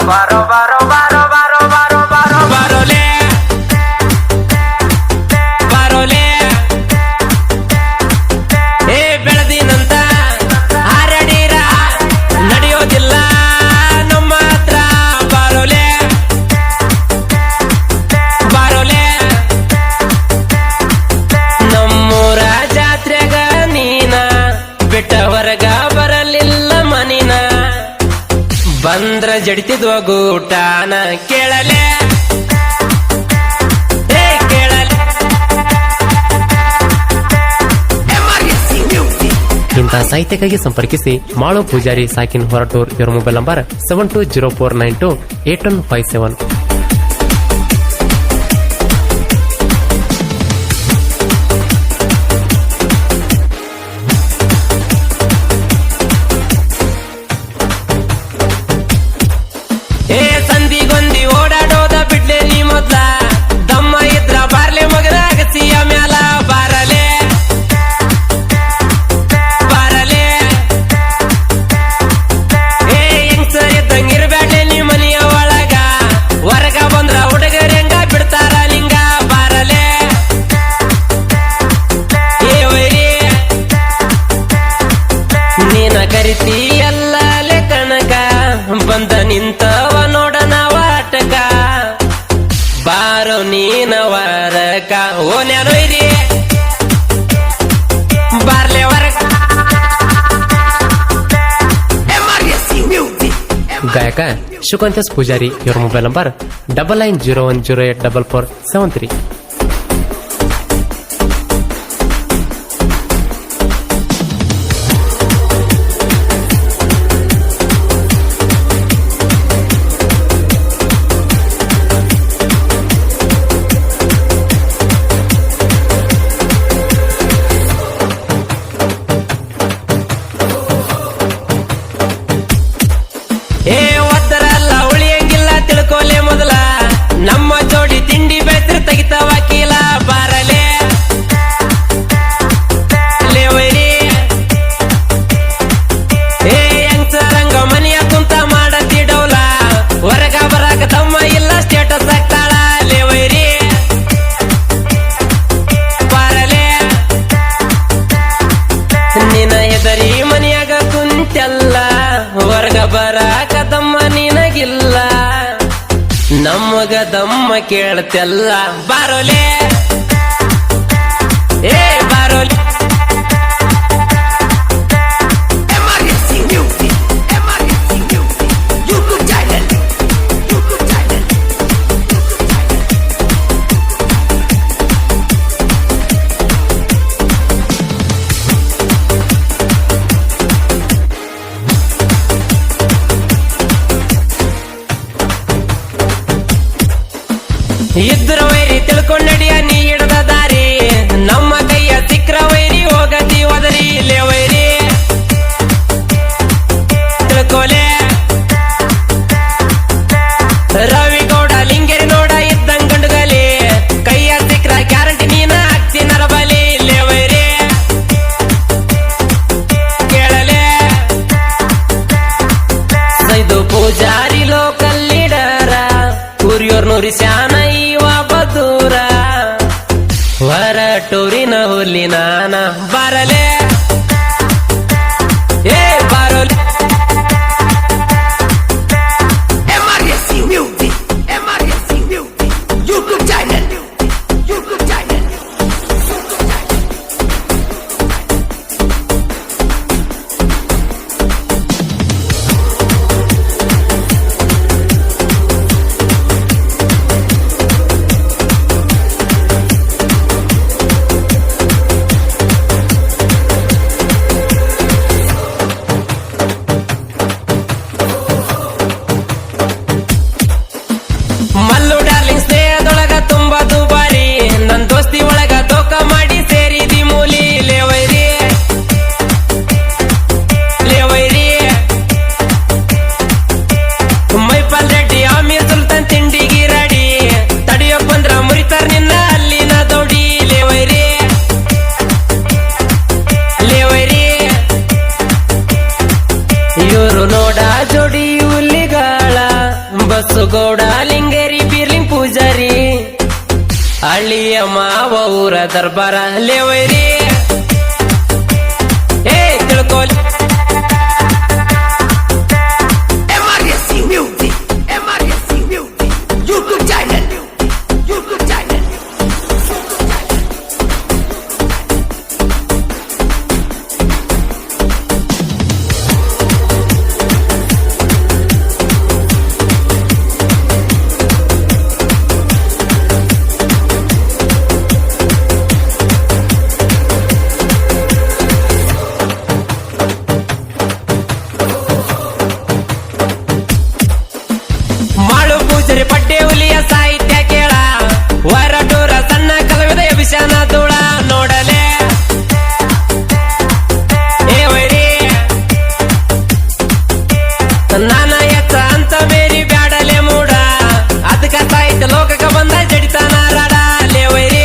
ಬಾರೋ ಬಾರೋ ಬಾರೋ ಬಾರೋ ಬಾರೋ ಬಾರೋ ಬಾರೋಲೆ ಬಾರೋಲೆ ಏ ಬೆಳೆದಿನಂತ ಹಾರಡೀರ ನಡೆಯೋದಿಲ್ಲ ನಮ್ಮ ಹತ್ರ ಬಾರೋಲೆ ಬಾರೋಲೆ ನಮ್ಮೂರ ಜಾತ್ರೆಗ ನೀನ ಬಿಟ್ಟ ಹೊರಗ ಬರಲಿಲ್ಲ ಮನಿನ ಬಂದ್ರ ಜಡಿತಿದ್ವ ಗೂಟಾನ ಕೇಳಲೆ ಇಂತಹ ಸಾಹಿತ್ಯಕ್ಕಾಗಿ ಸಂಪರ್ಕಿಸಿ ಮಾಳು ಪೂಜಾರಿ ಸಾಕಿನ್ ಹೊರಟೂರ್. ಇವರ ಮೊಬೈಲ್ ನಂಬರ್ 7204928157. ಏ ಸಂದಿಗೊಂದಿ ಓಡಾಡೋದ ಬಿಡ್ಲೆ ನೀ ಮೊದ್ಲ ದಮ್ಮ ಇದ್ರ ಬಾರ್ಲೆ ಮಗನ ಅಗಸಿಯ ಮ್ಯಾಲ ಬಾರಲೆ ಬಾರಲೆ ಏ ಹೆಂಗ್ಸರ್ ಇದ್ದಂಗಿರ್ಬ್ಯಾಡ್ಲೆ ನೀ ಮನೆಯ ಒಳಗ ಹೊರಗ ಬಂದ್ರ ಹುಡುಗರೆಂಗ ಬಿಡ್ತಾರ ನಿಂಗ ಬಾರಲೆ ಏ ವೈರಿ ನೀನ ಕರಿತಿ ಎಲ್ಲಲೆ ಕಣಗ ಬಂದ ನಿಂತವ ನೋಡ ನಾವಾಟಕ ಬಾರೋ ನೀನ ವರಕ ಓ ನ್ಯಾನೊಯ್ರಿ ಬಾರ್ಲೆ ವರಕ ಗಾಯಕ ಶುಕಂತಸ್ ಪೂಜಾರಿ. ಇವರ ಮೊಬೈಲ್ ನಂಬರ್ 9901084473. ಏ ಒದ್ದರಲ್ಲ ಉಳಿಯಂಗಿಲ್ಲ ತಿಳ್ಕೊಲೆ ಮೊದಲ ನಮ್ಮ ಜೋಡಿ ತಿಂಡಿ ಬೇಸ್ರ ತೆಗಿತಾವ ಕೀಲ ಬಾರಲೆ ಲೇವೈರಿ ಏ ಹೆಂಗ್ಸರಂಗ ಮನೆಯ ಕುಂತ ಮಾಡತಿ ಡೌಲ ಹೊರಗ ಬರಾಕ ತಮ್ಮ ಇಲ್ಲ ಸ್ಟೇಟಸ್ ಆಗ್ತಾಳ ಲೇವೈರಿ ಬಾರಲೆ ನಿನ್ನ ಹೆದರಿ ಮನೆಯಾಗ ಕುಂತೆಲ್ಲ ಹೊರಗ ಬರಾಕ ದಮ್ಮ ನಿನಗಿಲ್ಲ ನಮಗ ದಮ್ಮ ಕೇಳ್ತೆಲ್ಲ ಬಾರೋಲೆ ಏ ಬಾರೋಲೆ ಇದ್ರ ವೈರಿ ತಿಳ್ಕೊಂಡ್ ನಡಿಯ ನೀ ಹಿಡದ ದಾರಿ ನಮ್ಮ ಕೈಯ ಸಿಕ್ರ ವೈರಿ ಹೋಗತಿ ಒದರಿ ಲೇ ವೈರಿ ತಿಳ್ಕೊಲೆ ರವಿಗೌಡ ಲಿಂಗೇರಿ ನೋಡ ಇದ್ದಂಗ್ ಗಂಡುಗಲಿ ಕೈಯ ಸಿಕ್ರ ಗ್ಯಾರಂಟಿ ನೀನ ಹಾಕ್ತಿ ನರಬಲಿ ಲೇ ವೈರಿ ಕೇಳಲೆ ಸೈದು ಪೂಜಾರಿ ಲೋಕಲ್ ಲೀಡರ ಕುರಿಯೋರ್ ನುರಿಸ್ಯಾನ ಬದೂರ ಹೊರಟೂರಿನ ಹುಲಿ ನಾನ ಬಾರಲೆ ಏ ಬಾರೋಲೆ ಗೌಡ ಲಿಂಗೇರಿ ಬೀರ್ಲಿಂಗ್ ಪೂಜಾರಿ ಹಳ್ಳಿಯ ಮಾವ ಊರ ದರ್ಬಾರ ಲೇವೈರಿ ಏ ತಿಳ್ಕೊಲಿ ಮಾಳು ಪೂಜಾರಿ ಪಡ್ಡೆ ಹುಲಿಯ ಸಾಹಿತ್ಯ ಕೇಳ ಹೊರಟೂರ ಸಣ್ಣ ಕಲಾವಿದ ಅಭಿಷಾನ ಧೂಳ ನೋಡಲೆ ಏ ವೈರಿ ನಾನ ಎತ್ತ ಅಂತ ಬೇರಿ ಬ್ಯಾಡಲೆ ಮೂಡ ಅದಕ್ಕ ಸಾಹಿತ್ಯ ಲೋಕಕ್ಕೆ ಬಂದ ಜಡಿತಾನ ರಾಡ ಲೇ ವೈರಿ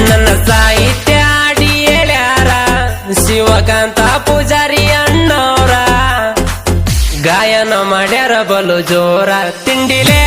ನನ್ನ ಸಾಹಿತ್ಯ ಆಡಿ ಹೇಳ್ಯಾರ ಶಿವಕಾಂತ ಪೂಜಾರಿ ಅಣ್ಣವ್ರ ಗಾಯನ ಮಾಡ್ಯಾರ ಬಲು ಜೋರ ತಿಂಡಿಲೆ